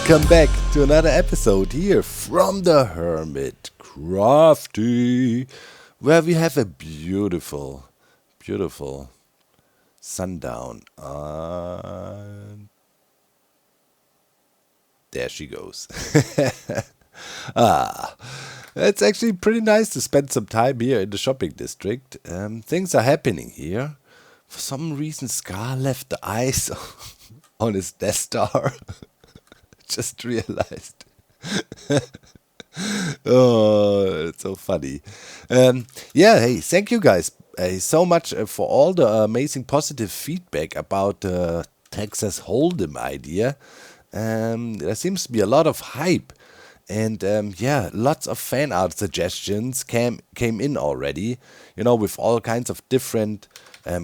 Welcome back to another episode here from the Hermitcraft, where we have a beautiful, beautiful sundown. There she goes. ah, it's actually pretty nice to spend some time here in the shopping district. Things are happening here. For some reason, Scar left the ice on his Death Star. Just realized. Oh, it's so funny. Yeah, hey, thank you guys so much for all the amazing positive feedback about the Texas Hold'em idea. There seems to be a lot of hype. And yeah, lots of fan art suggestions came in already, with all kinds of different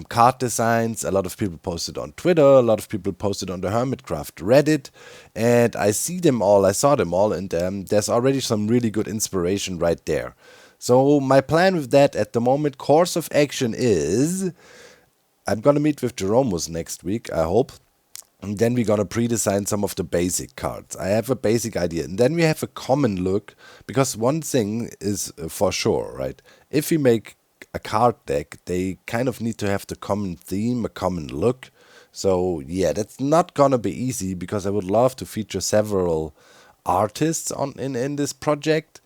card designs. A lot of people posted on Twitter, a lot of people posted on the Hermitcraft Reddit, and I saw them all, and there's already some really good inspiration right there. So my plan with that at the moment, course of action is, I'm gonna meet with Jeromos next week, I hope. And then we're gonna pre-design some of the basic cards. I have a basic idea. And then we have a common look, because one thing is for sure, right? If we make a card deck, they kind of need to have the common theme, a common look. So yeah, that's not gonna be easy, because I would love to feature several artists in this project.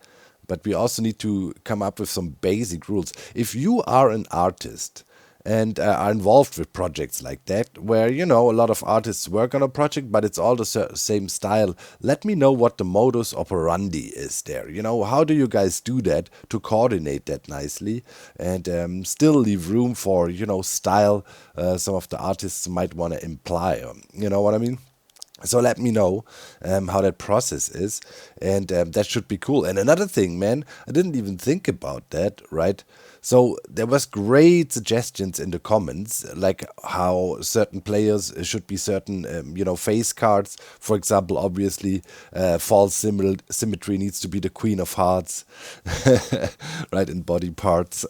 But we also need to come up with some basic rules. If you are an artist and are involved with projects like that, where, a lot of artists work on a project, but it's all the same style, let me know what the modus operandi is there. How do you guys do that to coordinate that nicely and still leave room for, style some of the artists might want to imply? You know what I mean? So let me know how that process is, and that should be cool. And another thing, man, I didn't even think about that, right? So there was great suggestions in the comments, like how certain players should be certain, face cards. For example, obviously, false symmetry needs to be the Queen of Hearts, right, in body parts.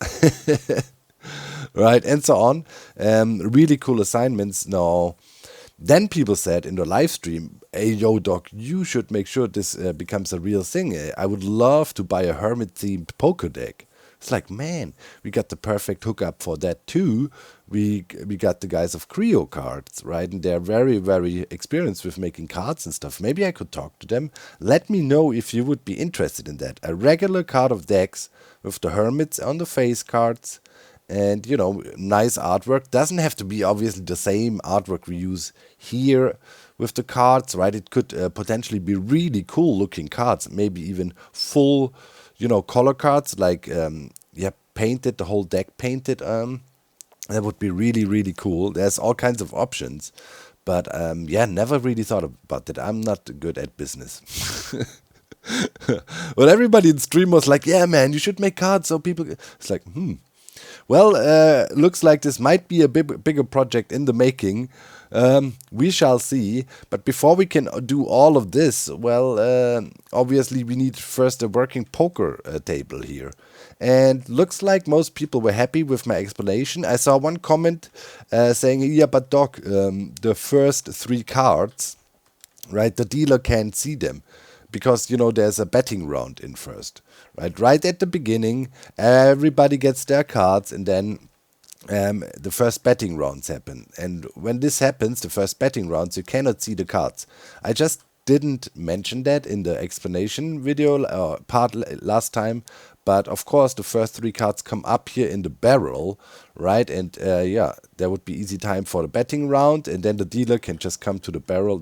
Right, and so on. Really cool assignments. No. Then people said in the live stream, hey, yo, Doc, you should make sure this becomes a real thing. I would love to buy a Hermit-themed poker deck. It's like, man, we got the perfect hookup for that too. We got the guys of Creo cards, right? And they're very, very experienced with making cards and stuff. Maybe I could talk to them. Let me know if you would be interested in that. A regular card of decks with the Hermits on the face cards. And, nice artwork. Doesn't have to be obviously the same artwork we use here with the cards, right? It could potentially be really cool looking cards. Maybe even full, color cards, like, painted, the whole deck painted. That would be really, really cool. There's all kinds of options. But, never really thought about that. I'm not good at business. Well, everybody in stream was like, yeah, man, you should make cards so people... It's like, Well, looks like this might be a bigger project in the making. We shall see. But before we can do all of this, well, obviously we need first a working poker table here. And looks like most people were happy with my explanation. I saw one comment saying, yeah, but Doc, the first 3 cards, right, the dealer can't see them. Because, there's a betting round in first, right? Right at the beginning, everybody gets their cards, and then the first betting rounds happen. And when this happens, the first betting rounds, you cannot see the cards. I just didn't mention that in the explanation video part last time. But of course, the first 3 cards come up here in the barrel, right? And there would be easy time for the betting round, and then the dealer can just come to the barrel.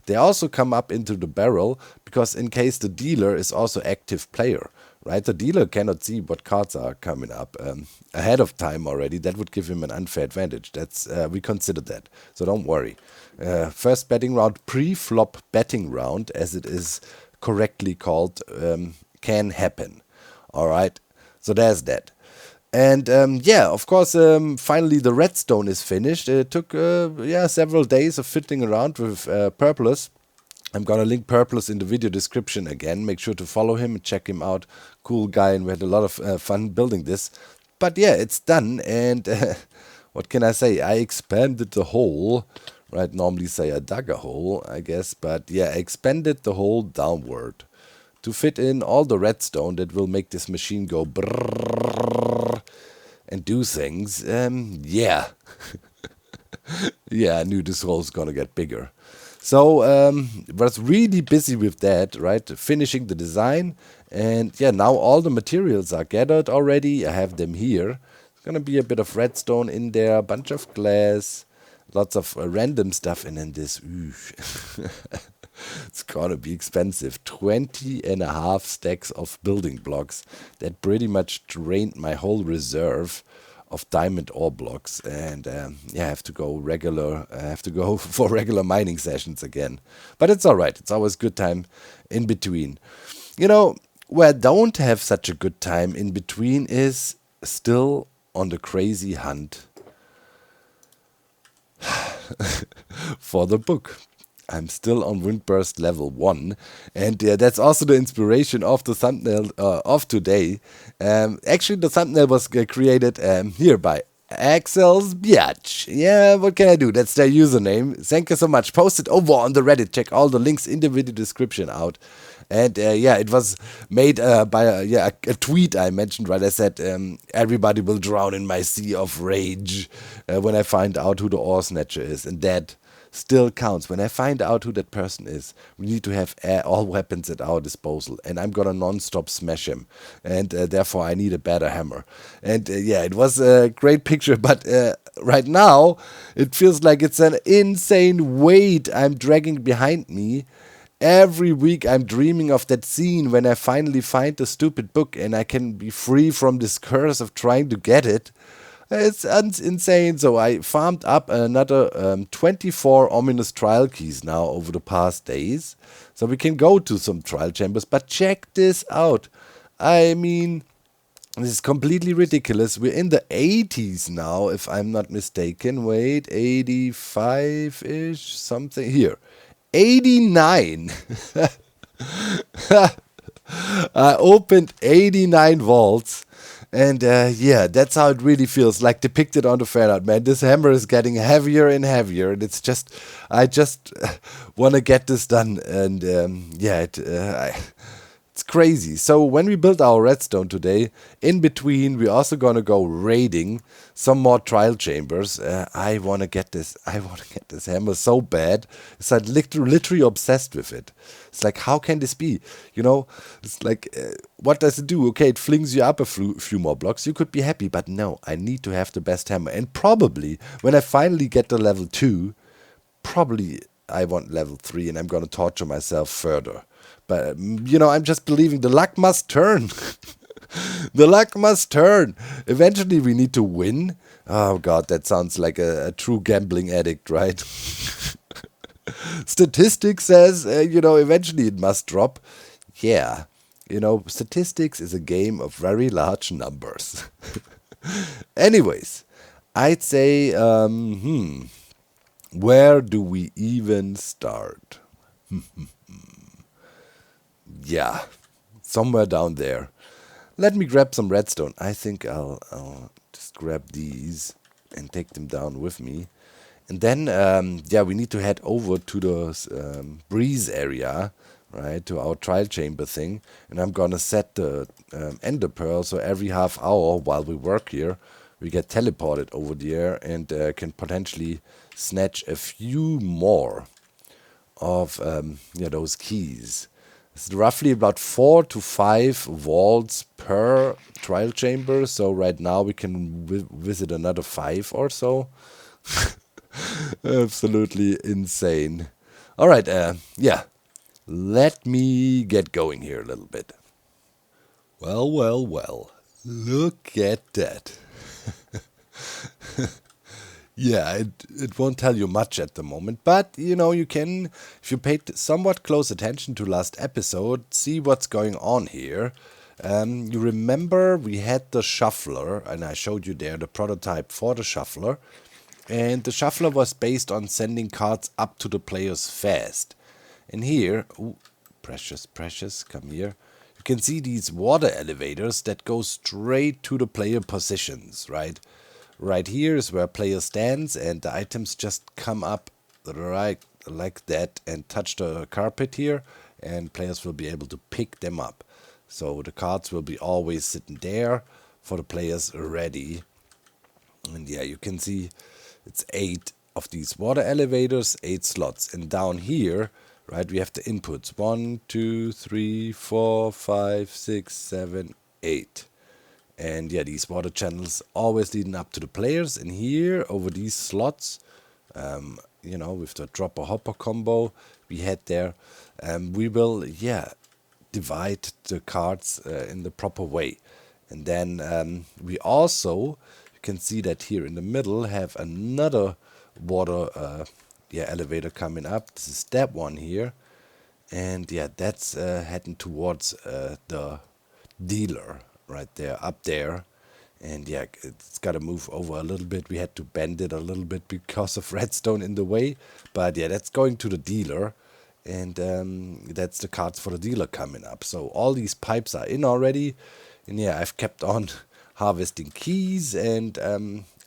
They also come up into the barrel because in case the dealer is also active player, right? The dealer cannot see what cards are coming up ahead of time already. That would give him an unfair advantage. That's we consider that, so don't worry. First betting round, pre-flop betting round, as it is correctly called, can happen. All right, so there's that. And of course, finally the Redstone is finished. It took several days of fiddling around with Purplus. I'm gonna link Purplus in the video description again. Make sure to follow him and check him out. Cool guy, and we had a lot of fun building this. But yeah, it's done, and what can I say? I expanded the hole, right? Normally say I dug a hole, I guess, but yeah, I expanded the hole downward to fit in all the redstone that will make this machine go brrrrrrr and do things. Yeah. Yeah, I knew this hole's gonna get bigger. So was really busy with that, right? Finishing the design, and yeah, now all the materials are gathered already. I have them here. It's gonna be a bit of redstone in there, a bunch of glass, lots of random stuff, and then this. It's gonna be expensive. 20 and a half stacks of building blocks. That pretty much drained my whole reserve of diamond ore blocks, and yeah, I have to go regular. I have to go for regular mining sessions again. But it's all right. It's always good time in between. You know, where I don't have such a good time in between is still on the crazy hunt for the book. I'm still on Windburst level 1, and that's also the inspiration of the thumbnail of today. Actually, the thumbnail was created here by Axel's Biatch. Yeah, what can I do? That's their username. Thank you so much. Post it over on the Reddit. Check all the links in the video description out. And yeah, it was made by a tweet I mentioned, right? I said, everybody will drown in my sea of rage when I find out who the ore snatcher is. And that still counts. When I find out who that person is, we need to have all weapons at our disposal, and I'm gonna non-stop smash him, and therefore I need a better hammer. And yeah, it was a great picture, but right now it feels like it's an insane weight I'm dragging behind me. Every week I'm dreaming of that scene when I finally find the stupid book and I can be free from this curse of trying to get it. It's insane. So I farmed up another 24 ominous trial keys now over the past days. So we can go to some trial chambers. But check this out. I mean, this is completely ridiculous. We're in the 80s now, if I'm not mistaken. Wait, 85-ish, something. Here. 89. I opened 89 vaults. And yeah, that's how it really feels, like depicted on the fan art, man. This hammer is getting heavier and heavier, and it's just, I just want to get this done. And yeah, it's crazy. So when we build our redstone today, in between, we're also gonna go raiding some more trial chambers. I want to get this. I want to get this hammer so bad. It's like literally obsessed with it. It's like, how can this be? You know, it's like, what does it do? Okay, it flings you up a few more blocks. You could be happy, but no, I need to have the best hammer. And probably when I finally get to level 2, probably I want level 3, and I'm gonna torture myself further. But you know, I'm just believing the luck must turn. The luck must turn. Eventually, we need to win. Oh God, that sounds like a true gambling addict, right? Statistics says, you know, eventually it must drop. Yeah, you know, statistics is a game of very large numbers. Anyways, I'd say, where do we even start? Yeah, somewhere down there. Let me grab some redstone. I think I'll just grab these and take them down with me. And then, yeah, we need to head over to the breeze area, right, to our trial chamber thing. And I'm gonna set the ender pearl, so every half hour while we work here, we get teleported over there and can potentially snatch a few more of yeah, those keys. It's roughly about 4 to 5 vaults per trial chamber. So right now we can visit another 5 or so. Absolutely insane. All right, yeah. Let me get going here a little bit. Well, well, well. Look at that. Yeah, it won't tell you much at the moment, but you know, you can, if you paid somewhat close attention to last episode, see what's going on here. You remember we had the shuffler, and I showed you there the prototype for the shuffler, and the shuffler was based on sending cards up to the players fast. And here, ooh, precious, come here. You can see these water elevators that go straight to the player positions, right? Right here is where player stands, and the items just come up right like that and touch the carpet here, and players will be able to pick them up. So the cards will be always sitting there for the players ready. And yeah, you can see it's 8 of these water elevators, 8 slots. And down here, right, we have the inputs. 1, 2, 3, 4, 5, 6, 7, 8. And yeah, these water channels always leading up to the players. And here, over these slots, you know, with the dropper hopper combo we had there, we will, yeah, divide the cards in the proper way. And then we also, you can see that here in the middle, have another water yeah, elevator coming up. This is that one here. And yeah, that's heading towards the dealer right there, up there. And yeah, it's got to move over a little bit. We had to bend it a little bit because of redstone in the way. But yeah, that's going to the dealer. And that's the cards for the dealer coming up. So all these pipes are in already. And yeah, I've kept on harvesting keys. And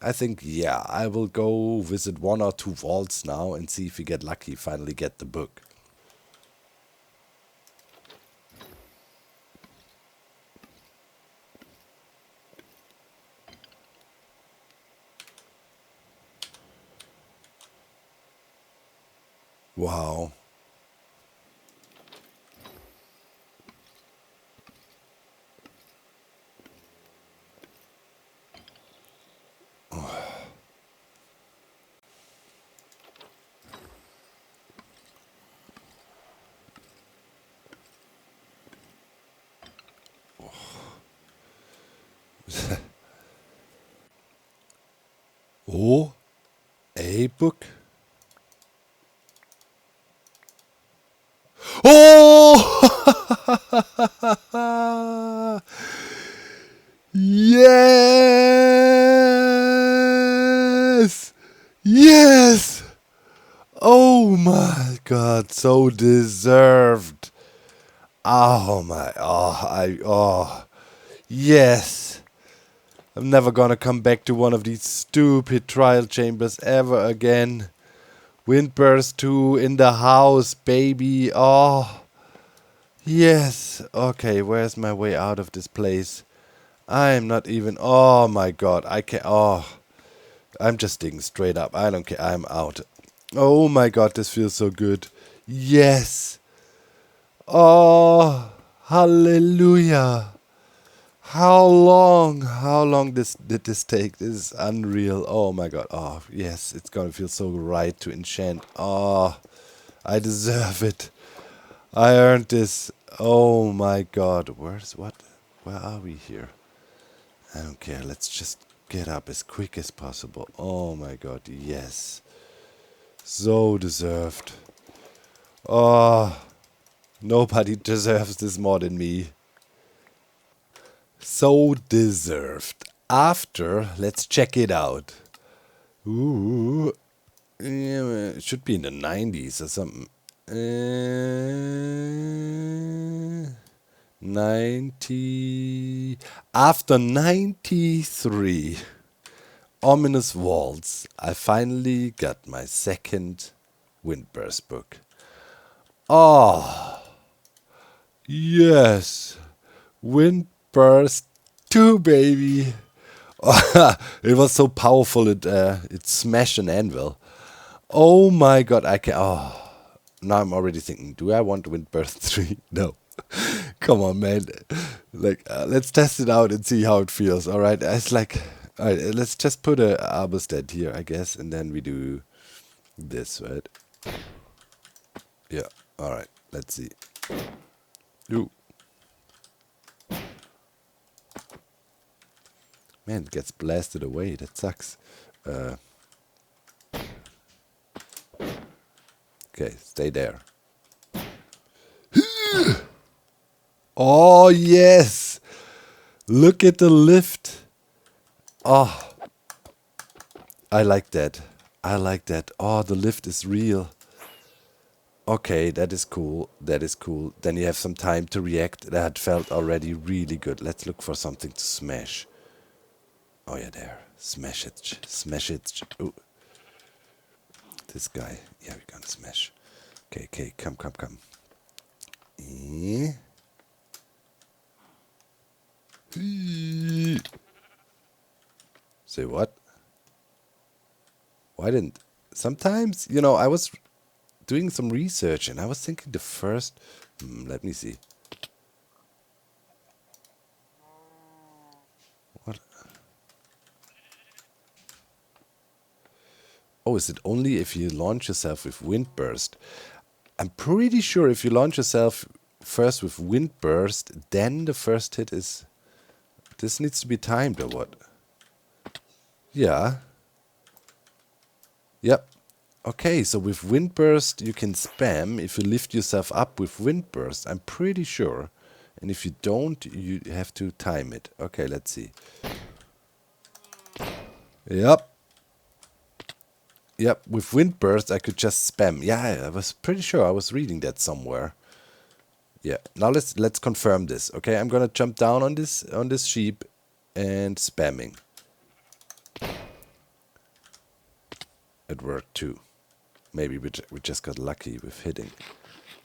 I think, yeah, I will go visit 1 or 2 vaults now and see if we get lucky, finally get the book. Wow. Oh, a book? Oh! Yes! Yes! Oh my god, so deserved. Oh my, yes. I'm never gonna come back to one of these stupid trial chambers ever again. Windburst 2 in the house, baby. Oh, yes. Okay, where's my way out of this place? I'm not even... Oh my god, I can't... Oh, I'm just digging straight up. I don't care. I'm out. Oh my god, this feels so good. Yes. Oh, hallelujah. How long did this take? This is unreal. Oh my god. Oh, yes, it's gonna feel so right to enchant. Oh, I deserve it. I earned this. Oh my god. Where's what? Where are we here? I don't care. Let's just get up as quick as possible. Oh my god. Yes. So deserved. Oh, nobody deserves this more than me. So deserved. After, let's check it out. Ooh. Yeah, it should be in the 90s or something. 90. After 93 ominous walls, I finally got my second Windburst book. Oh, yes. Windburst 2, baby. It was so powerful, it smashed an anvil. Oh my god, I can... Oh, now I'm already thinking, do I want Windburst 3? No. Come on, man. Like, let's test it out and see how it feels, alright? It's like... Alright, let's just put a Arbusted here, I guess, and then we do this, right? Yeah, alright, let's see. Ooh. Man, it gets blasted away. That sucks. Okay, stay there. Oh, yes! Look at the lift. Oh, I like that. I like that. Oh, the lift is real. Okay, that is cool. That is cool. Then you have some time to react. That felt already really good. Let's look for something to smash. Oh yeah, there. Smash it. Smash it. Ooh. This guy. Yeah, we're gonna smash. Okay, okay, come, come, come. Eh. Say what? Why didn't... Sometimes, you know, I was doing some research and I was thinking the first... let me see. What? Oh, is it only if you launch yourself with wind burst? I'm pretty sure if you launch yourself first with wind burst, then the first hit is... This needs to be timed or what? Yeah. Yep. Okay, so with wind burst you can spam if you lift yourself up with wind burst. I'm pretty sure. And if you don't, you have to time it. Okay, let's see. Yep. Yep, with wind burst I could just spam. Yeah, I was pretty sure I was reading that somewhere. Yeah. Now let's confirm this. Okay, I'm gonna jump down on this sheep and spamming. It worked too. Maybe we just got lucky with hitting.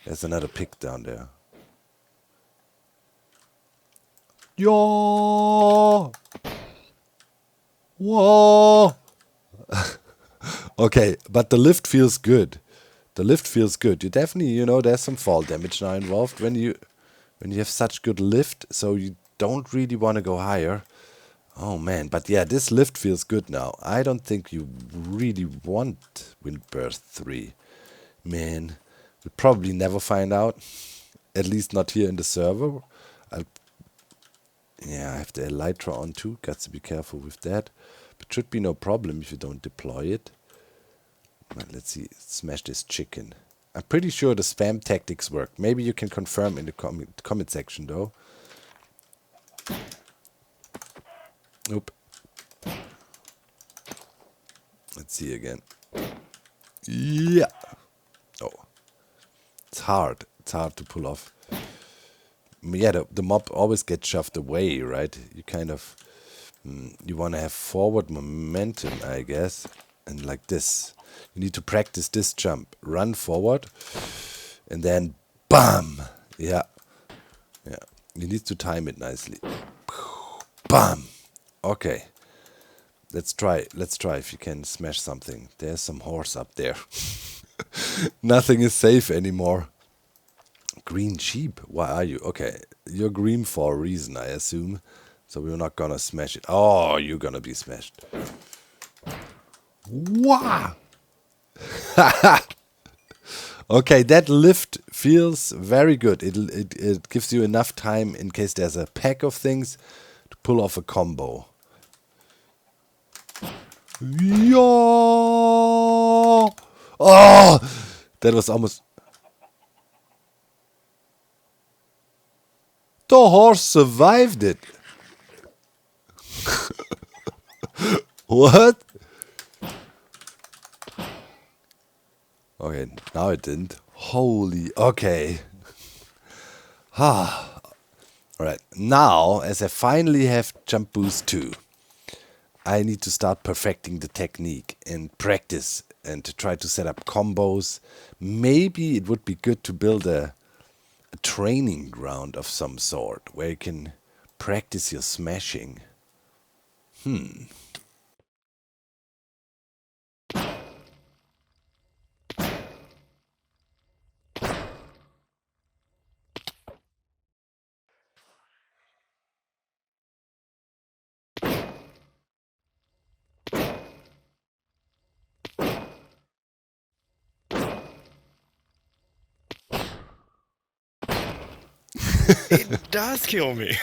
There's another pig down there. Yo! Whoa! Okay, but the lift feels good. The lift feels good. You definitely, you know, there's some fall damage now involved when you have such good lift, so you don't really want to go higher. Oh man, but yeah, this lift feels good now. I don't think you really want Windburst 3. Man, we'll probably never find out. At least not here in the server. Yeah, I have the Elytra on too. Got to be careful with that. But should be no problem if you don't deploy it. Well, let's see. Smash this chicken. I'm pretty sure the spam tactics work. Maybe you can confirm in the comment section though. Nope. Let's see again. Yeah. Oh. It's hard. It's hard to pull off. Yeah, the mob always gets shoved away, right? You kind of... you want to have forward momentum, I guess. And like this. You need to practice this jump. Run forward. And then... BAM! Yeah. Yeah. You need to time it nicely. BAM! Okay. Let's try. Let's try if you can smash something. There's some horse up there. Nothing is safe anymore. Green sheep? Why are you? Okay. You're green for a reason, I assume. So we're not gonna smash it. Oh, you're gonna be smashed. Wow! Okay, that lift feels very good. It gives you enough time in case there's a pack of things to pull off a combo. Yo! Oh! That was almost... The horse survived it. What? Okay, now it didn't. Holy... Okay. Alright, now, as I finally have Jump Boost 2, I need to start perfecting the technique and practice and to try to set up combos. Maybe it would be good to build a training ground of some sort where you can practice your smashing. It does kill me.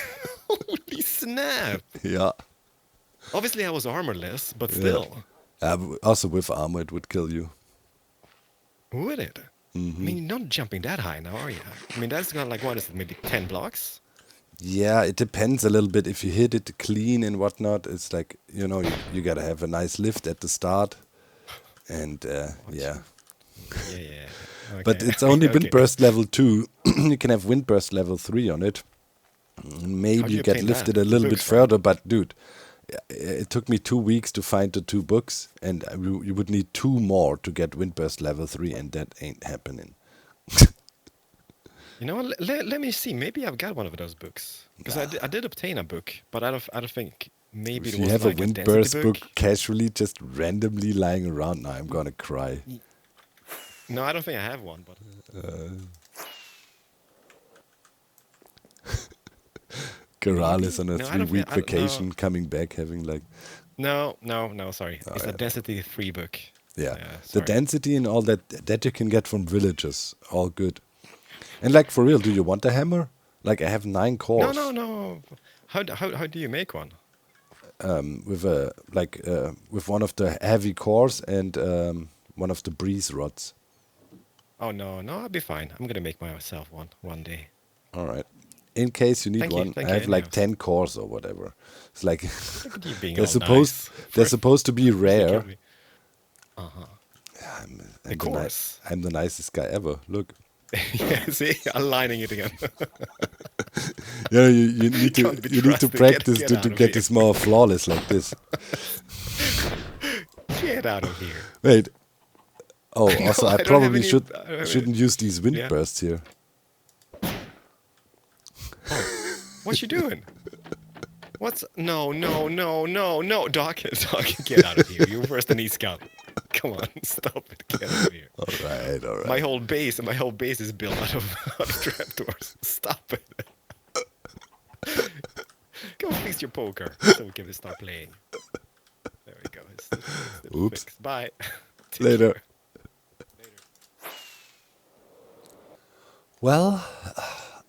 Holy snap. Yeah. Obviously I was armorless, but still. Also with armor it would kill you. Would it? I mean, you're not jumping that high now, are you? I mean, that's got like, what is it, maybe 10 blocks? Yeah, it depends a little bit. If you hit it clean and whatnot, it's like, you know, you gotta have a nice lift at the start. And, yeah. Yeah. Okay. But it's only Windburst level 2. You can have Windburst level 3 on it. Maybe you get lifted a little bit further, but dude, It took me 2 weeks to find the 2 books, and you would need 2 more to get Windburst level 3, and that ain't happening. You know what? Let me see. Maybe I've got one of those books because I did obtain a book, but I don't think maybe it If you was have a like a density Windburst book. book casually just randomly lying around, now I'm gonna cry. Y- No, I don't think I have one, but Garal is maybe on a no, I don't think 3-week I don't know. vacation, coming back having like, No. Sorry, oh it's a yeah, density 3 book. yeah, the Sorry. density and all that you can get from villagers, all good. And like for real, do you want a hammer? Like I have 9 cores No. How do you make one? with a with one of the heavy cores and one of the breeze rods. Oh no, I'll be fine. I'm gonna make myself one day. All right. In case you need one, I Thank you. have like Anyhow, 10 cores or whatever. It's like look at you being they're all supposed nice. they're supposed to be First you killed rare. me. Uh huh. I'm, The I'm the course. I'm the nicest guy ever. Look, Yeah. See, aligning it again. you need Can't be you need to trusted. practice Get to out of get here. this more flawless like this. Get out of here. Wait. Oh, No, also I I don't have probably any. I don't have any. shouldn't use these wind Yeah. bursts here. Oh, what you doing? What's no, Doc, get out of here. You're worse than E-Scout. Come on, stop it. Get out of here. All right, all My right. whole base is built out of trapdoors. Stop it. Go fix your poker so we can start playing. There we go. It's Oops. fixed. Bye. Take Later. care. Well,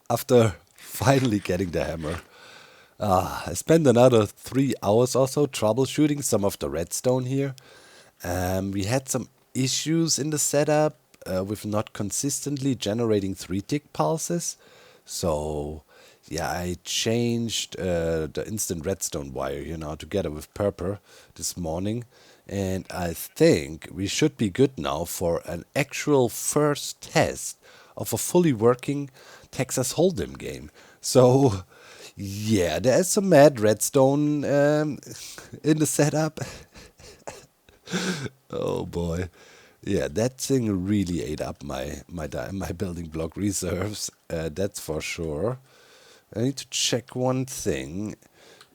after finally getting the hammer, I spent another 3 hours or so troubleshooting some of the redstone here. We had some issues in the setup with not consistently generating 3-tick pulses. So, yeah, I changed the instant redstone wire, together with Purple this morning. And I think we should be good now for an actual first test of a fully working Texas Hold'em game. So, yeah, there's some mad redstone in the setup. Oh boy. Yeah, that thing really ate up my building block reserves. That's for sure. I need to check one thing.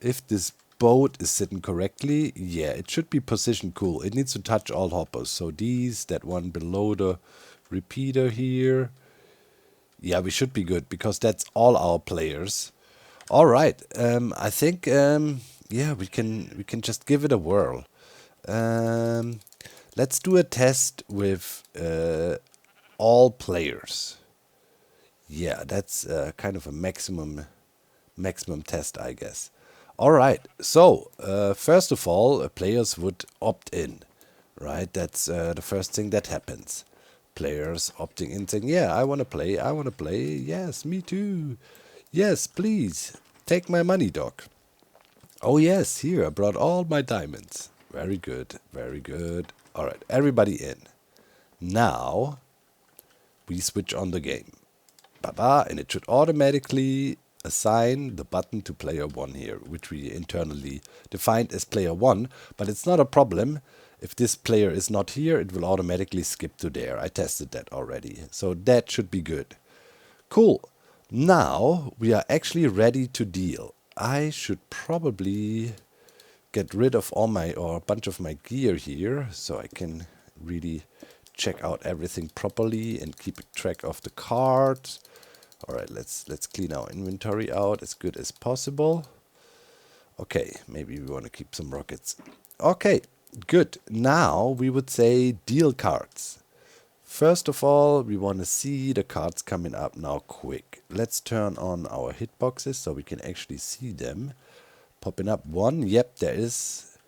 If this boat is sitting correctly, yeah, it should be positioned cool. It needs to touch all hoppers. So that one below the repeater here. Yeah, we should be good because that's all our players. All right. I think yeah, we can just give it a whirl. Um, let's do a test with all players. Yeah, that's kind of a maximum test, I guess. All right. So first of all, players would opt in, right? That's the first thing that happens. Players opting in, saying, "Yeah, I want to play. I want to play. Yes, me too. Yes, please take my money, doc. Oh yes, here I brought all my diamonds. Very good, very good. All right, everybody in. Now we switch on the game. Baba, and it should automatically assign the button to player 1 here, which we internally defined as player 1, but it's not a problem. If this player is not here, it will automatically skip to there. I tested that already, so that should be good. Cool. Now we are actually ready to deal. I should probably get rid of a bunch of my gear here so I can really check out everything properly and keep track of the cards. All right, let's clean our inventory out as good as possible. Okay, maybe we want to keep some rockets. Okay, good. Now we would say deal cards. First of all, we want to see the cards coming up now quick. Let's turn on our hitboxes so we can actually see them. Popping up one. Yep, there is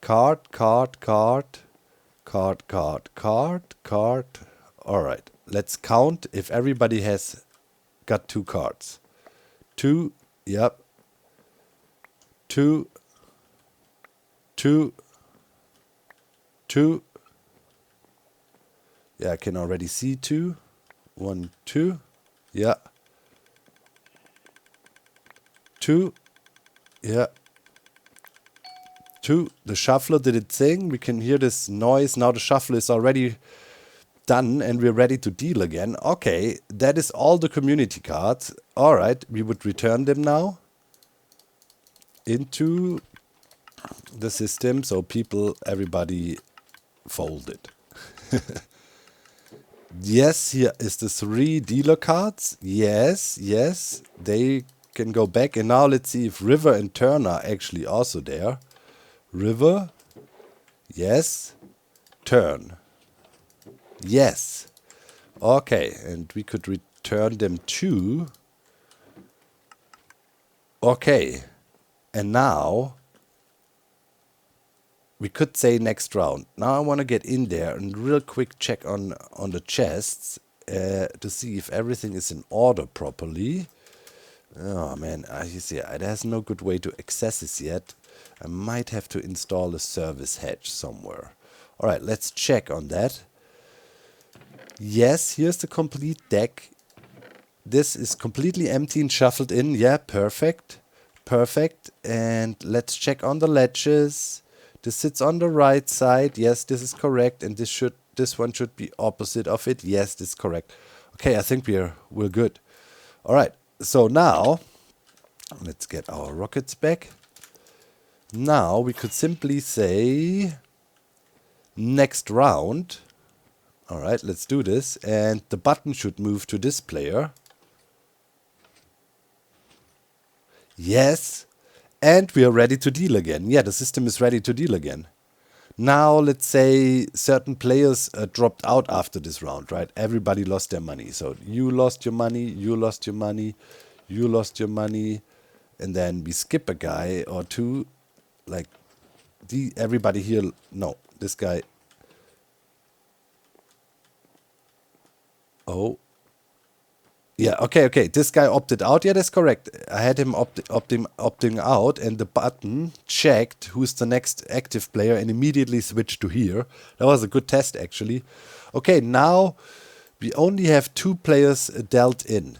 card. All right, let's count if everybody has got 2 cards. 2, yep. 2, 2, 2. Yeah, I can already see 2. 1, 2. Yeah. 2. Yeah. 2. The shuffler did its thing. We can hear this noise. Now the shuffler is already done and we're ready to deal again. Okay, that is all the community cards. All right, we would return them now into the system so everybody folded. Yes, here is the 3 dealer cards. Yes, yes, they can go back. And now let's see if River and Turn are actually also there. River, yes. Turn, yes. Okay, and we could return them too. Okay, and now we could say next round. Now I want to get in there and real quick check on the chests to see if everything is in order properly. Oh man, you see, there's no good way to access this yet. I might have to install a service hatch somewhere. Alright, let's check on that. Yes, here's the complete deck. This is completely empty and shuffled in. Yeah, perfect. Perfect. And let's check on the ledges. This sits on the right side. Yes, this is correct. And this one should be opposite of it. Yes, this is correct. Okay, I think we're good. Alright, so now let's get our rockets back. Now we could simply say next round. Alright, let's do this. And the button should move to this player. Yes. And we are ready to deal again. Yeah, the system is ready to deal again. Now, let's say certain players dropped out after this round, right? Everybody lost their money. So you lost your money, you lost your money, you lost your money. And then we skip a guy or two. Like, everybody here... No, this guy... Oh. Yeah, okay. This guy opted out. Yeah, that's correct. I had him opting out, and the button checked who's the next active player and immediately switched to here. That was a good test, actually. Okay, now we only have 2 players dealt in.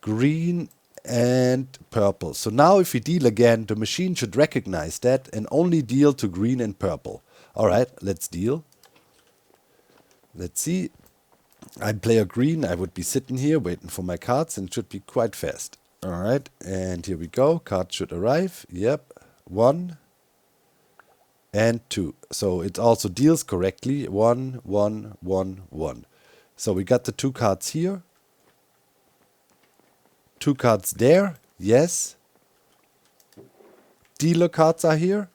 Green and purple. So now if we deal again, the machine should recognize that and only deal to green and purple. Alright, let's deal. Let's see. I'm player green. I would be sitting here waiting for my cards and it should be quite fast. Alright, and here we go. Cards should arrive. Yep. 1 and 2. So it also deals correctly. 1, 1, 1, 1. So we got the 2 cards here. 2 cards there. Yes. Dealer cards are here.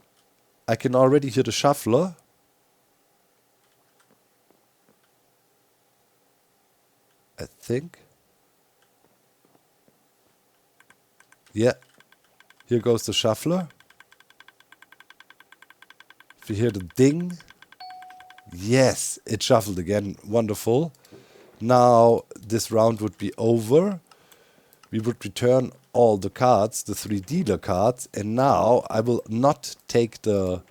I can already hear the shuffler. I think. Yeah. Here goes the shuffler. If you hear the ding. Yes, it shuffled again. Wonderful. Now this round would be over. We would return all the cards, the 3 dealer cards. And now I will not take the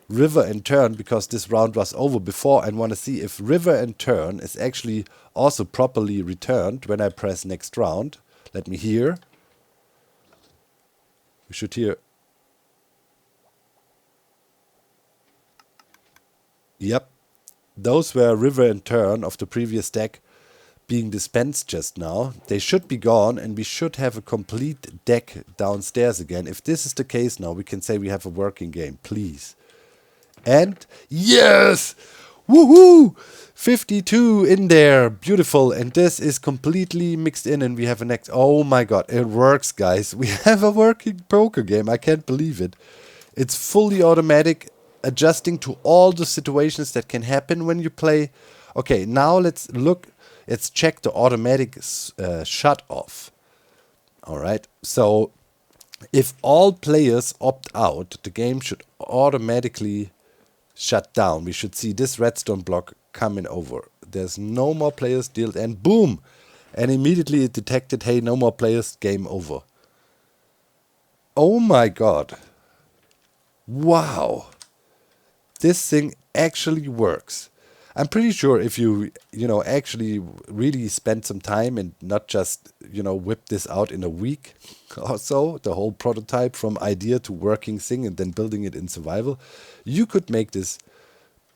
river and turn because this round was over before and want to see if river and turn is actually also properly returned when I press next round. Let me hear. We should hear. Yep. Those were river and turn of the previous deck being dispensed just now. They should be gone and we should have a complete deck downstairs again. If this is the case now, we can say we have a working game, please. And yes! Woohoo! 52 in there. Beautiful. And this is completely mixed in and we have a next... Oh my god, it works, guys. We have a working poker game. I can't believe it. It's fully automatic, adjusting to all the situations that can happen when you play. Okay, now let's look. Let's check the automatic shut off. Alright, so if all players opt out, the game should automatically shut down. We should see this redstone block coming over. There's no more players dealt and boom! And immediately it detected, hey, no more players, game over. Oh my god. Wow. This thing actually works. I'm pretty sure if you actually really spend some time and not just, whip this out in a week or so, the whole prototype from idea to working thing and then building it in survival, you could make this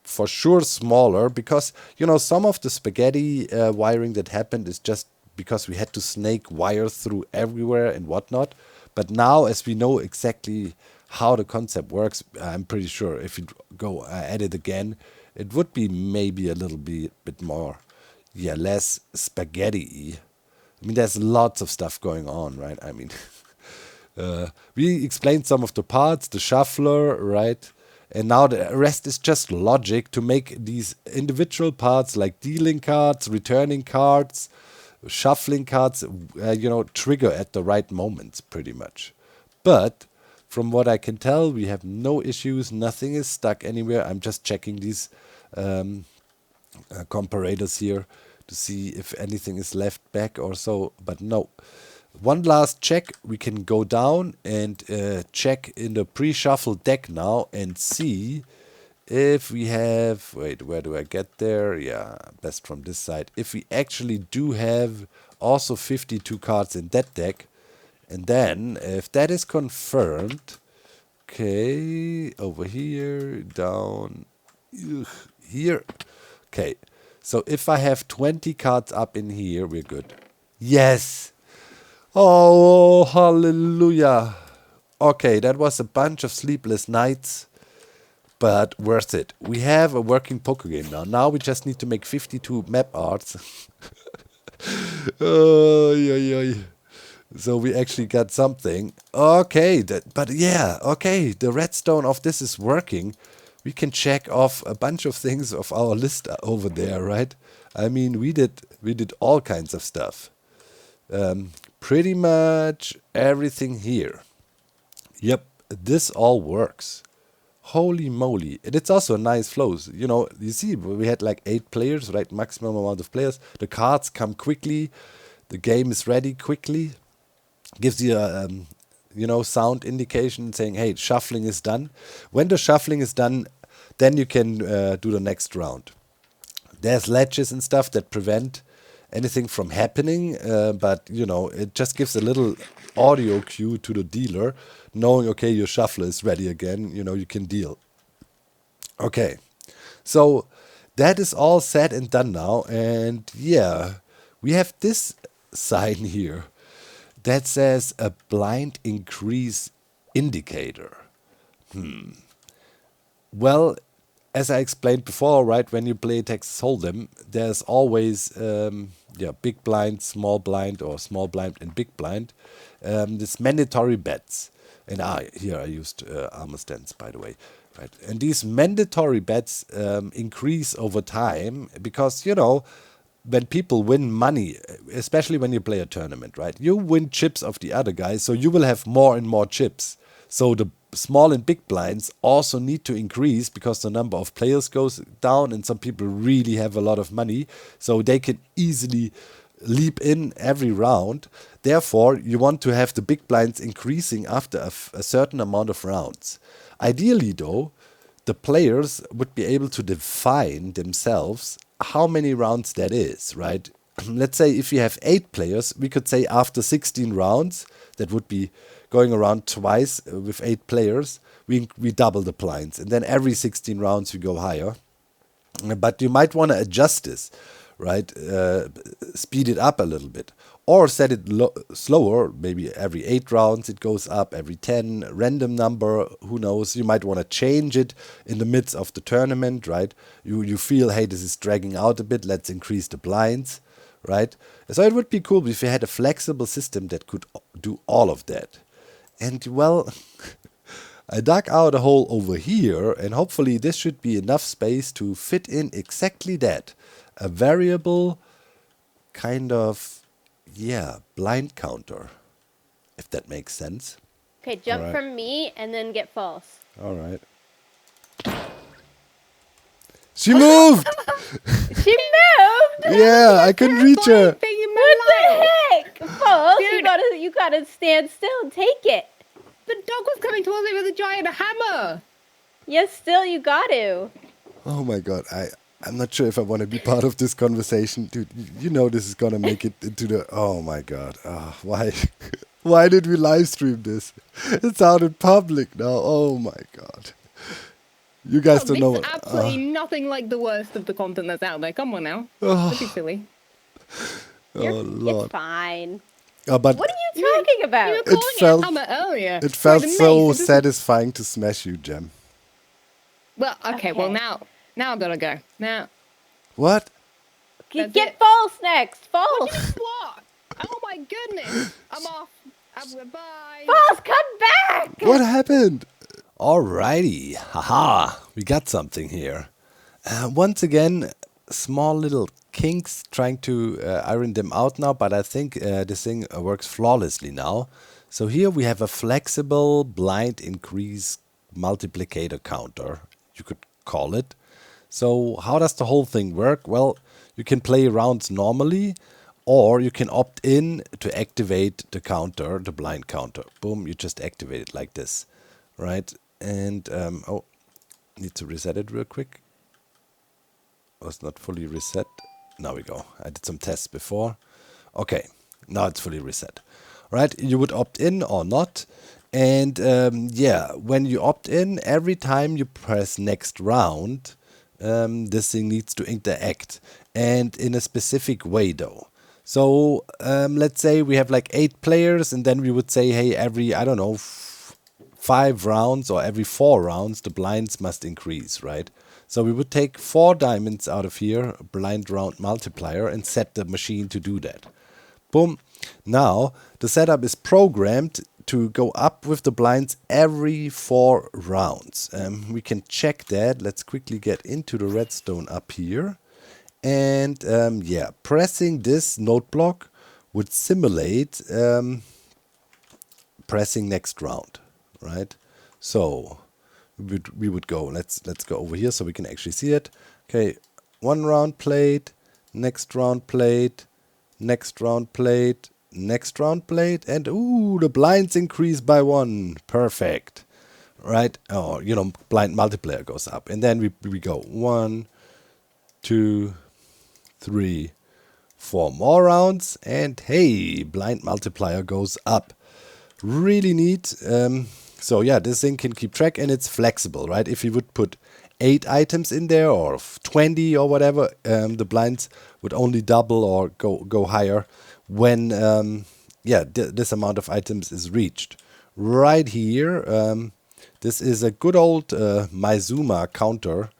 for sure smaller because, some of the spaghetti wiring that happened is just because we had to snake wires through everywhere and whatnot. But now, as we know exactly how the concept works, I'm pretty sure if you go at it again, it would be maybe a little bit more, yeah, less spaghetti. I mean, there's lots of stuff going on, right? I mean, we explained some of the parts, the shuffler, right? And now the rest is just logic to make these individual parts like dealing cards, returning cards, shuffling cards, trigger at the right moments, pretty much. But from what I can tell, we have no issues. Nothing is stuck anywhere. I'm just checking these comparators here to see if anything is left back or so. But no. One last check. We can go down and check in the pre-shuffle deck now and see if we have... Wait, where do I get there? Yeah, best from this side. If we actually do have also 52 cards in that deck. And then, if that is confirmed... Okay, over here, down, here. Okay, so if I have 20 cards up in here, we're good. Yes! Oh, hallelujah! Okay, that was a bunch of sleepless nights, but worth it. We have a working poker game now. Now we just need to make 52 map arts. Oh, yeah, yeah. So we actually got something. Okay, but yeah, okay, the redstone of this is working. We can check off a bunch of things of our list over there, right? I mean, we did all kinds of stuff. Pretty much everything here. Yep, this all works. Holy moly. And it's also a nice flows. You see, we had like 8 players, right? Maximum amount of players. The cards come quickly. The game is ready quickly. Gives you a sound indication saying, hey, shuffling is done. When the shuffling is done, then you can do the next round. There's ledges and stuff that prevent anything from happening, but it just gives a little audio cue to the dealer, knowing, okay, your shuffler is ready again, you can deal. Okay, so that is all said and done now, and yeah, we have this sign here that says a blind increase indicator. Well, as I explained before, right, when you play Texas Hold'em, there's always big blind, small blind, or small blind and big blind. This mandatory bets. And here I used armor stands, by the way. Right. And these mandatory bets increase over time because, when people win money, especially when you play a tournament, right? You win chips of the other guys, so you will have more and more chips. So the small and big blinds also need to increase because the number of players goes down and some people really have a lot of money, so they can easily leap in every round. Therefore, you want to have the big blinds increasing after a certain amount of rounds. Ideally, though, the players would be able to define themselves how many rounds that is, right? Let's say if you have 8 players, we could say after 16 rounds, that would be going around twice with 8 players, we double the blinds. And then every 16 rounds we go higher. But you might want to adjust this, right? Speed it up a little bit. Or set it slower, maybe every 8 rounds it goes up, every 10, random number, who knows. You might want to change it in the midst of the tournament, right? You feel, hey, this is dragging out a bit, let's increase the blinds, right? So it would be cool if you had a flexible system that could do all of that. And, well, I dug out a hole over here, and hopefully this should be enough space to fit in exactly that. A variable kind of... yeah, blind counter, if that makes sense. Okay, jump from me and then get false. All right. She moved! She moved? Yeah, I couldn't reach her. What the heck? False, you gotta stand still and take it. The dog was coming towards me with a giant hammer. Yes, still you got to. Oh my god, I'm not sure if I want to be part of this conversation, dude. You know this is gonna make it into the. Oh my god! Why? Why did we live stream this? It's out in public now. Oh my god! You guys Oh, don't this know is what. absolutely nothing like the worst of the content that's out there. Come on now. Oh, Don't be silly. oh It's lord! fine. But What are you talking You about? were It calling felt- it hammer earlier. it felt Like the so mace, it doesn't- satisfying to smash you, Gem. Well, okay, well Okay. now I've got to go. Now, What? That's Get it. false next. False. what? Oh my goodness! I'm off. Bye. False, come back. What happened? Alrighty, haha, we got something here. Once again, small little kinks, trying to iron them out now, but I think this thing works flawlessly now. So here we have a flexible blind increase multiplicator counter, you could call it. So how does the whole thing work? Well, you can play rounds normally, or you can opt in to activate the counter, the blind counter. Boom, you just activate it like this, right? And, oh, need to reset it real quick. Was not fully reset. Now we go. I did some tests before. Okay, now it's fully reset. Right, you would opt in or not. And yeah, when you opt in, every time you press next round, this thing needs to interact. And in a specific way though. So let's say we have like 8 players, and then we would say, hey, every, I don't know, 5 rounds or every 4 rounds, the blinds must increase, right? So we would take 4 diamonds out of here, blind round multiplier, and set the machine to do that. Boom. Now, the setup is programmed to go up with the blinds every 4 rounds. We can check that. Let's quickly get into the redstone up here. And yeah, pressing this note block would simulate pressing next round, right? So we would go. Let's go over here so we can actually see it. Okay, 1 round played, next round played, next round played, next round played, and ooh, the blinds increase by 1. Perfect, right? Oh, you know, blind multiplier goes up, and then we go 1, 2, 3, 4 more rounds, and hey, blind multiplier goes up. Really neat. So yeah, this thing can keep track, and it's flexible, right? If you would put 8 items in there or 20 or whatever, the blinds would only double or go higher when yeah, this amount of items is reached. Right here, this is a good old Maizuma counter.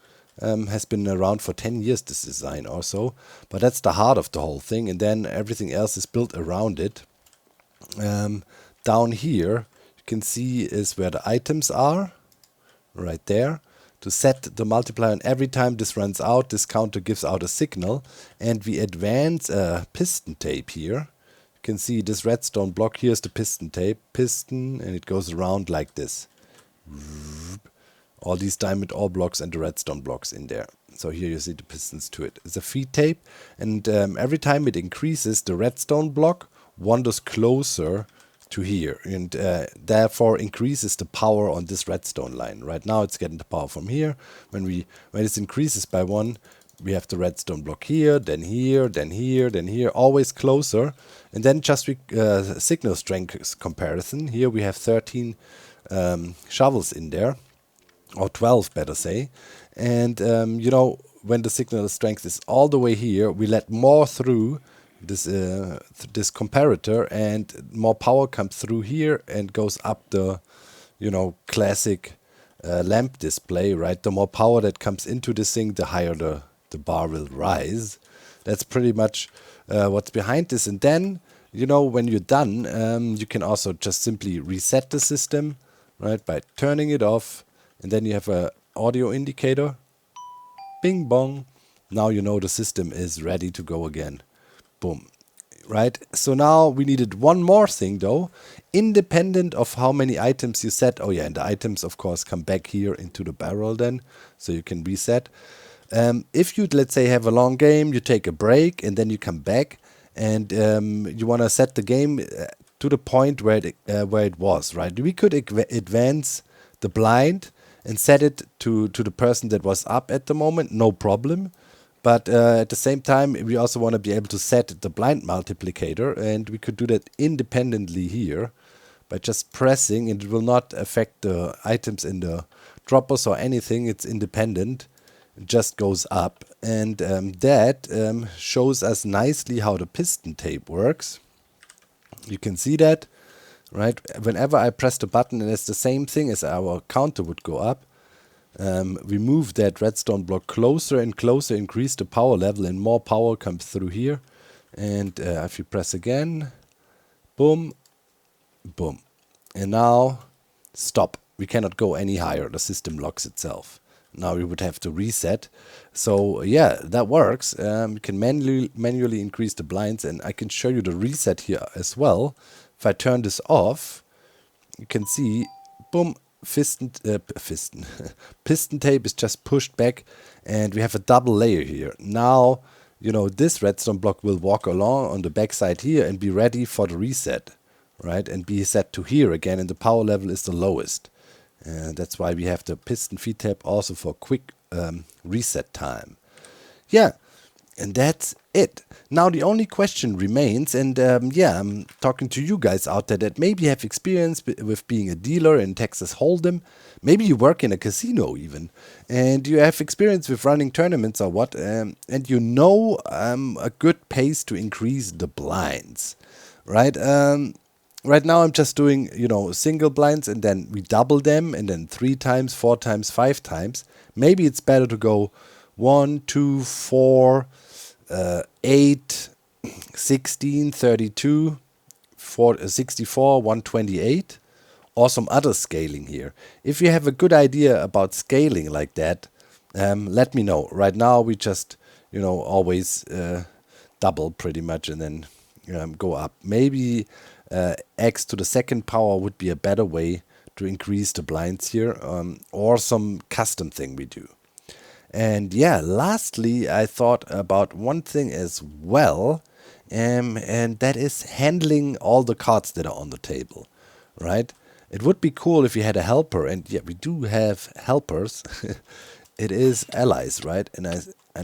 Has been around for 10 years, this design or so, but that's the heart of the whole thing, and then everything else is built around it. Down here you can see is where the items are, right there. To set the multiplier, and every time this runs out, this counter gives out a signal, and we advance a piston tape here. You can see this redstone block here is the piston tape, piston, and it goes around like this. All these diamond ore blocks and the redstone blocks in there. So here you see the pistons to it. It's a feed tape, and every time it increases, the redstone block wanders closer to here, and therefore increases the power on this redstone line. Right now it's getting the power from here. When it increases by 1, we have the redstone block here, then here, then here, then here, always closer. And then just signal strength comparison. Here we have 13 shovels in there, or 12 better say. And you know, when the signal strength is all the way here, we let more through this this comparator, and more power comes through here and goes up the, you know, classic lamp display, right? The more power that comes into this thing, the higher the bar will rise. That's pretty much what's behind this. And then, you know, when you're done, you can also just simply reset the system, right, by turning it off, and then you have a audio indicator. Bing bong. Now you know the system is ready to go again. Boom. Right? So now we needed one more thing though, independent of how many items you set. Oh yeah, and the items of course come back here into the barrel then, so you can reset. If you, let's say, have a long game, you take a break and then you come back, and you want to set the game to the point where it was, right? We could advance the blind and set it to the person that was up at the moment, no problem. But at the same time, we also want to be able to set the blind multiplicator, and we could do that independently here by just pressing, and it will not affect the items in the droppers or anything. It's independent. It just goes up, and that shows us nicely how the piston tape works. You can see that, right? Whenever I press the button, and it's the same thing as our counter would go up. We move that redstone block closer and closer, increase the power level, and more power comes through here. And if you press again, boom, boom. And now, stop. We cannot go any higher. The system locks itself. Now we would have to reset. So yeah, that works. We can manually increase the blinds, and I can show you the reset here as well. If I turn this off, you can see, boom, piston tape is just pushed back, and we have a double layer here. Now, you know, this redstone block will walk along on the back side here and be ready for the reset, right? And be set to here again, and the power level is the lowest. That's why we have the piston feed tab also for quick reset time. Yeah, and that's it. Now the only question remains, and yeah, I'm talking to you guys out there that maybe have experience with being a dealer in Texas Hold'em. Maybe you work in a casino even, and you have experience with running tournaments or what, and you know a good pace to increase the blinds, right? Right now I'm just doing, you know, single blinds, and then we double them, and then 3 times, 4 times, 5 times. Maybe it's better to go 1, 2, 4, 8, 16, 32, 64, 128, or some other scaling here. If you have a good idea about scaling like that, let me know. Right now we just, you know, always double pretty much, and then go up. Maybe x to the second power would be a better way to increase the blinds here, or some custom thing we do. And yeah, lastly, I thought about one thing as well, and that is handling all the cards that are on the table, right? It would be cool if you had a helper, and yeah, we do have helpers. It is allies, right? And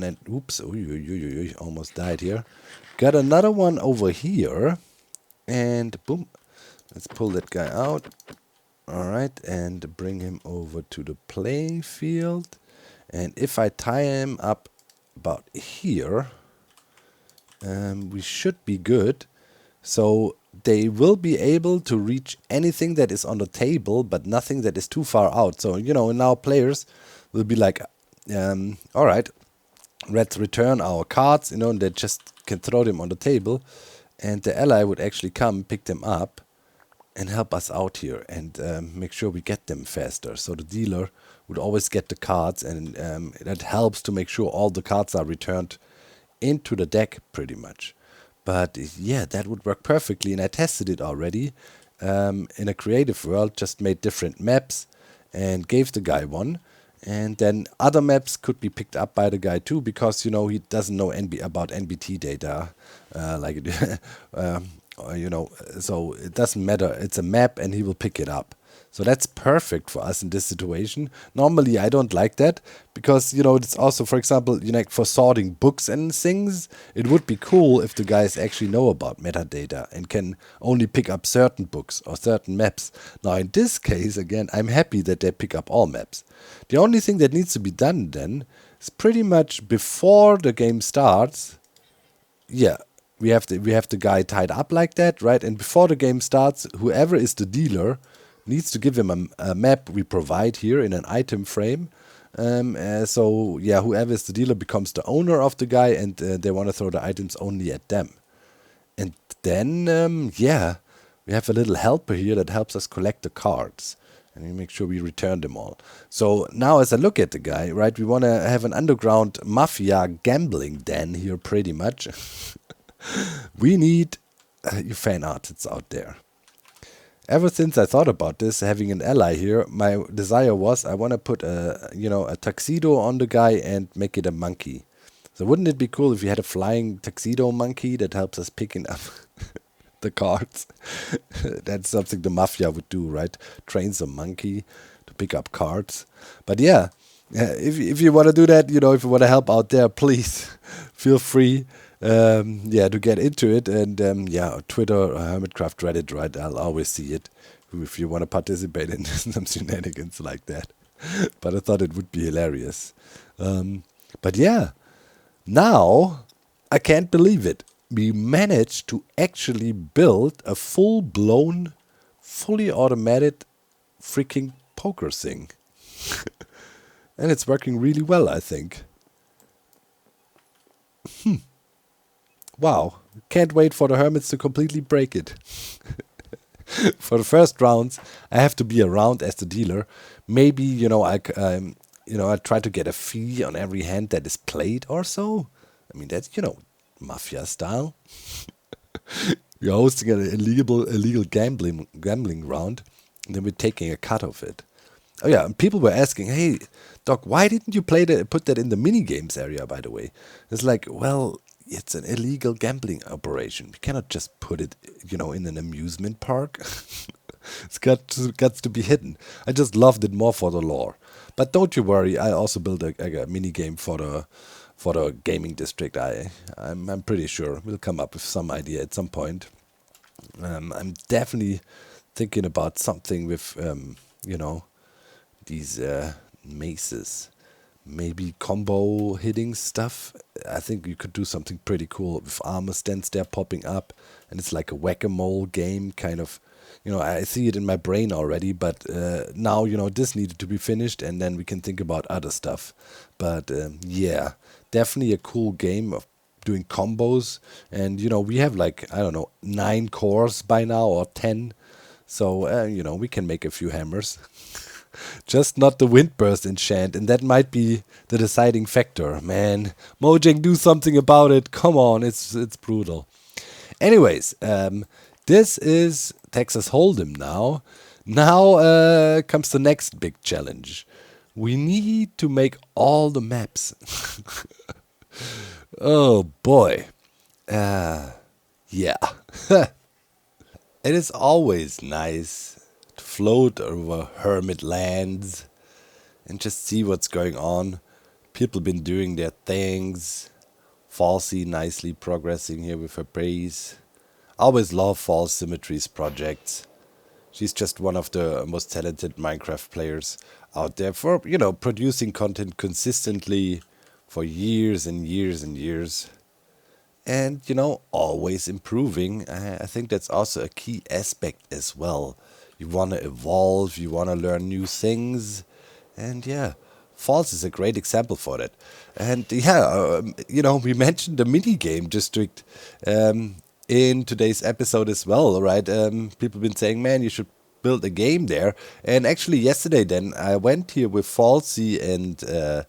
then oops, almost died here. Got another one over here, and boom, let's pull that guy out. All right, and bring him over to the playing field. And if I tie him up about here, we should be good. So they will be able to reach anything that is on the table, but nothing that is too far out. So, you know, now players will be like, all right, let's return our cards, you know, and they just can throw them on the table. And the ally would actually come, pick them up, and help us out here, and make sure we get them faster. So the dealer would always get the cards, and that helps to make sure all the cards are returned into the deck pretty much. But yeah, that would work perfectly, and I tested it already in a creative world. Just made different maps and gave the guy one, and then other maps could be picked up by the guy too, because, you know, he doesn't know about NBT data, you know, so it doesn't matter. It's a map, and he will pick it up. So that's perfect for us in this situation. Normally, I don't like that, because, you know, it's also, for example, you know, for sorting books and things, it would be cool if the guys actually know about metadata and can only pick up certain books or certain maps. Now, in this case, again, I'm happy that they pick up all maps. The only thing that needs to be done then is pretty much before the game starts. Yeah, we have the guy tied up like that, right? And before the game starts, whoever is the dealer needs to give him a map we provide here in an item frame. So yeah, whoever is the dealer becomes the owner of the guy, and they want to throw the items only at them. And then yeah, we have a little helper here that helps us collect the cards, and we make sure we return them all. So now as I look at the guy, right, we want to have an underground mafia gambling den here pretty much. We need you fan artists out there. Ever since I thought about this, having an ally here, my desire was I want to put a tuxedo on the guy and make it a monkey. So wouldn't it be cool if you had a flying tuxedo monkey that helps us picking up the cards? That's something the mafia would do, right? Train some monkey to pick up cards. But yeah, if you want to do that, if you want to help out there, please feel free. To get into it, and Twitter, Hermitcraft, Reddit, right? I'll always see it if you want to participate in some shenanigans like that. But I thought it would be hilarious. But yeah, now I can't believe it. We managed to actually build a full-blown, fully automated freaking poker thing. And it's working really well, I think. Wow. Can't wait for the hermits to completely break it. For the first rounds, I have to be around as the dealer. Maybe, I try to get a fee on every hand that is played or so. I mean, that's, mafia style. We're hosting an illegal gambling round, and then we're taking a cut of it. Oh yeah, and people were asking, "Hey, Doc, why didn't you put that in the mini games area?" By the way, it's like, well, it's an illegal gambling operation. We cannot just put it, in an amusement park. It's got to be hidden. I just loved it more for the lore. But don't you worry, I also built a mini game for the gaming district. I'm pretty sure we'll come up with some idea at some point. I'm definitely thinking about something with these maces. Maybe combo hitting stuff. I think you could do something pretty cool with armor stands there popping up, and it's like a whack-a-mole game, kind of. I see it in my brain already, but now, this needed to be finished, and then we can think about other stuff. But yeah, definitely a cool game of doing combos, and we have like, I don't know, 9 cores by now, or 10, so we can make a few hammers. Just not the windburst enchant, and that might be the deciding factor. Man, Mojang, do something about it. Come on, it's brutal. Anyways, this is Texas Hold'em now. Now comes the next big challenge. We need to make all the maps. Oh boy. Yeah. It is always nice to float over hermit lands and just see what's going on. People been doing their things. Falsey nicely progressing here with her praise. I always love False Symmetry's projects. She's just one of the most talented Minecraft players out there for, producing content consistently for years and years and years. And, always improving. I think that's also a key aspect as well. You want to evolve, you want to learn new things. And yeah, False is a great example for that. And yeah, we mentioned the mini game district in today's episode as well, right? People have been saying, man, you should build a game there. And actually yesterday then, I went here with Falsey and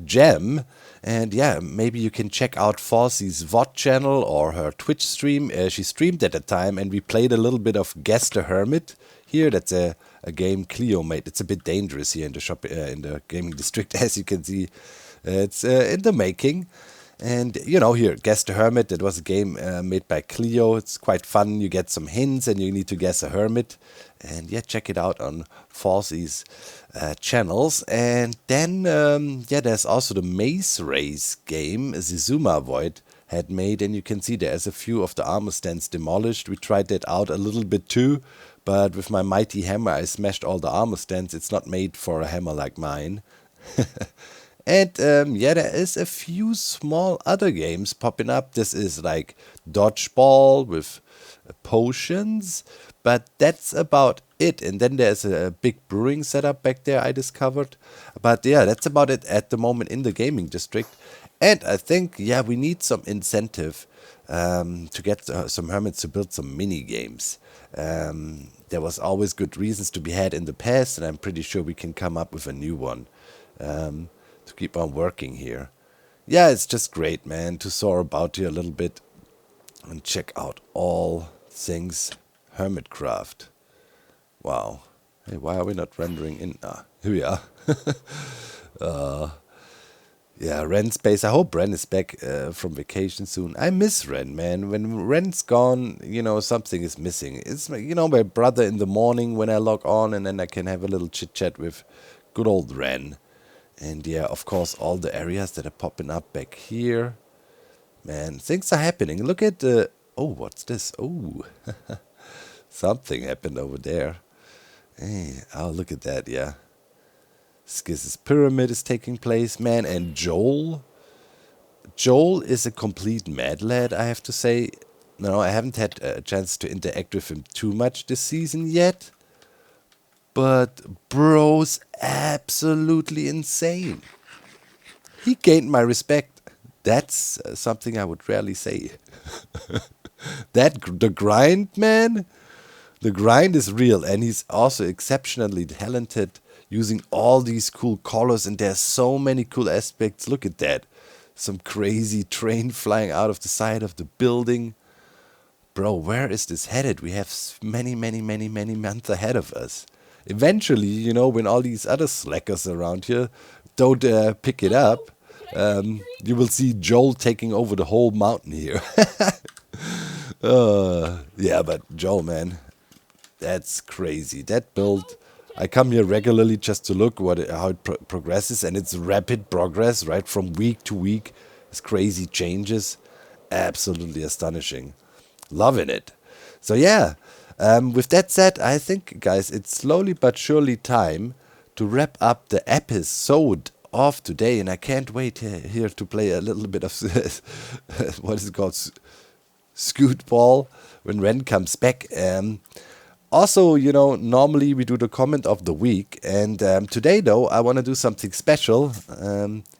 Gem. And yeah, maybe you can check out Falsey's VOD channel or her Twitch stream. She streamed at the time, and we played a little bit of Guess the Hermit here. That's a game Cleo made. It's a bit dangerous here in the shop, in the gaming district, as you can see. It's in the making. And, here, Guess the Hermit, that was a game made by Cleo. It's quite fun. You get some hints, and you need to guess a hermit. And yeah, check it out on Falsey's channels. And then, there's also the Maze Race game Zizuma Void had made. And you can see there's a few of the armor stands demolished. We tried that out a little bit too. But with my mighty hammer, I smashed all the armor stands. It's not made for a hammer like mine. And there is a few small other games popping up. This is like dodgeball with potions, but that's about it. And then there's a big brewing setup back there I discovered. But yeah, that's about it at the moment in the gaming district. And I think, we need some incentive to get some hermits to build some mini games. There was always good reasons to be had in the past, and I'm pretty sure we can come up with a new one. To keep on working here. Yeah, it's just great, man, to soar about here a little bit and check out all things Hermitcraft. Wow. Hey, why are we not rendering in? Here we are. Yeah, Ren Space. I hope Ren is back from vacation soon. I miss Ren, man. When Ren's gone, something is missing. It's, my brother in the morning when I log on, and then I can have a little chit-chat with good old Ren. And yeah, of course, all the areas that are popping up back here. Man, things are happening. Look at the... Oh, what's this? Oh, something happened over there. Hey, oh, look at that, yeah. Skiz's pyramid is taking place, man. And Joel is a complete mad lad, I have to say. No, I haven't had a chance to interact with him too much this season yet. But bro's absolutely insane. He gained my respect. That's something I would rarely say. The grind, man. The grind is real, and he's also exceptionally talented using all these cool colors, and there's so many cool aspects. Look at that. Some crazy train flying out of the side of the building. Bro, where is this headed? We have many, many, many, many months ahead of us. Eventually, you know, when all these other slackers around here don't pick it up, you will see Joel taking over the whole mountain here. Yeah, but Joel, man, that's crazy. That build, I come here regularly just to look how it progresses, and it's rapid progress, right? From week to week, it's crazy changes. Absolutely astonishing. Loving it. So yeah, with that said, I think, guys, it's slowly but surely time to wrap up the episode of today, and I can't wait here to play a little bit of what is it called, Scoot Ball when Ren comes back. Also, you know, normally we do the comment of the week, and today, though, I want to do something special.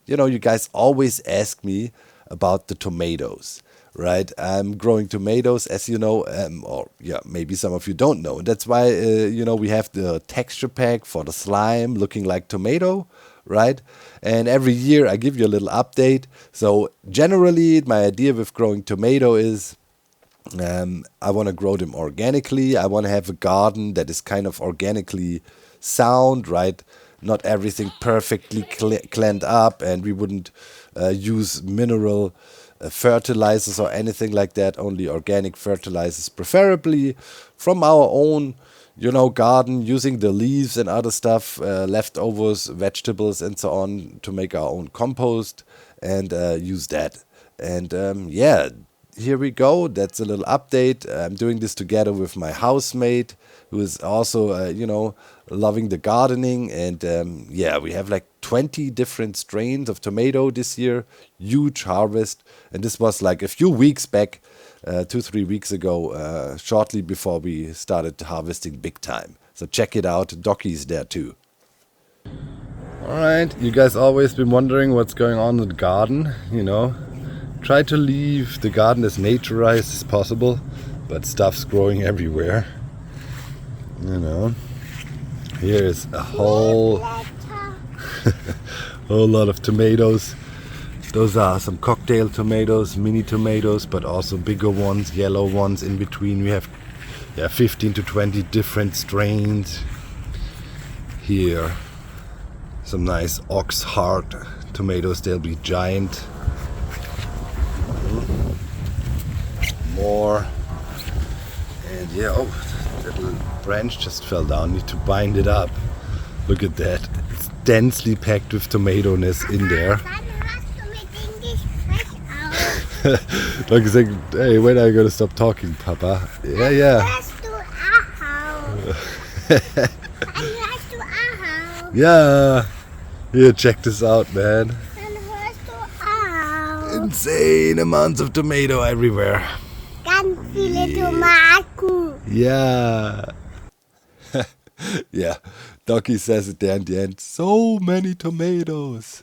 You know, you guys always ask me about the tomatoes, right? I'm growing tomatoes, as you know, or yeah, maybe some of you don't know. That's why, you know, we have the texture pack for the slime looking like tomato, right? And every year I give you a little update. So generally, my idea with growing tomato is I want to grow them organically. I want to have a garden that is kind of organically sound, right? Not everything perfectly cleaned up, and we wouldn't use mineral fertilizers or anything like that. Only organic fertilizers, preferably from our own, you know, garden, using the leaves and other stuff, leftovers, vegetables, and so on, to make our own compost and use that. And yeah, here we go. That's a little update. I'm doing this together with my housemate, who is also, you know, loving the gardening. And yeah, we have like 20 different strains of tomato this year. Huge harvest. And this was like a few weeks back, 2-3 weeks ago, shortly before we started harvesting big time. So check it out. Docky's there too. Alright, you guys always been wondering what's going on in the garden, you know. Try to leave the garden as naturized as possible, but stuff's growing everywhere. You know, here is a whole lot of tomatoes. Those are some cocktail tomatoes, mini tomatoes, but also bigger ones, yellow ones in between. We have 15 to 20 different strains. Here, some nice ox heart tomatoes. They'll be giant. More. And yeah, oh, that little branch just fell down. Need to bind it up. Look at that. It's densely packed with tomato-ness in there. Like he's saying, hey, when are you gonna stop talking, Papa? Yeah. Yeah. Here, check this out, man. Insane amounts of tomato everywhere. Ganz viele Tomaten. Yeah. Yeah. Docky says it there in the end. So many tomatoes.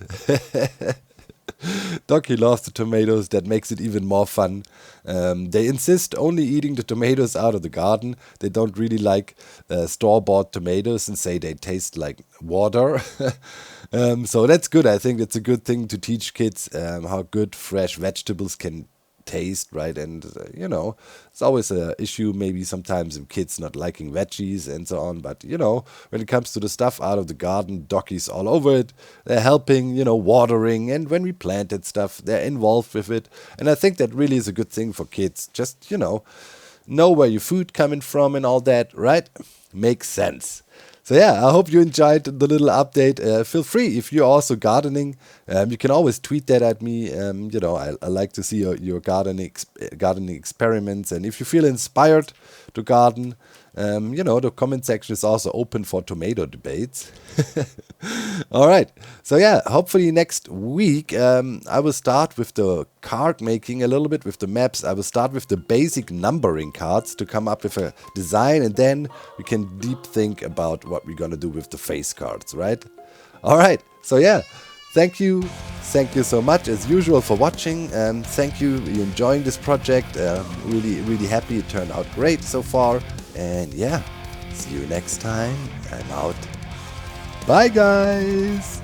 Docky loves the tomatoes. That makes it even more fun. They insist only eating the tomatoes out of the garden. They don't really like store-bought tomatoes and say they taste like water. So that's good. I think it's a good thing to teach kids how good fresh vegetables can taste, right? And you know, it's always an issue maybe sometimes with kids not liking veggies and so on, but you know, when it comes to the stuff out of the garden, Docky's all over it. They're helping, you know, watering, and when we planted stuff, they're involved with it. And I think that really is a good thing for kids. Just, you know where your food coming from and all that, right? Makes sense. So yeah, I hope you enjoyed the little update. Feel free if you're also gardening. You can always tweet that at me. You know, I like to see your gardening experiments, and if you feel inspired to garden, you know, the comment section is also open for tomato debates. All right. So yeah, hopefully next week I will start with the card making a little bit with the maps. I will start with the basic numbering cards to come up with a design, and then we can deep think about what we're gonna do with the face cards, right? All right. So yeah, thank you so much as usual for watching. Thank you. You're enjoying this project. Really happy it turned out great so far. And yeah, see you next time. I'm out. Bye, guys.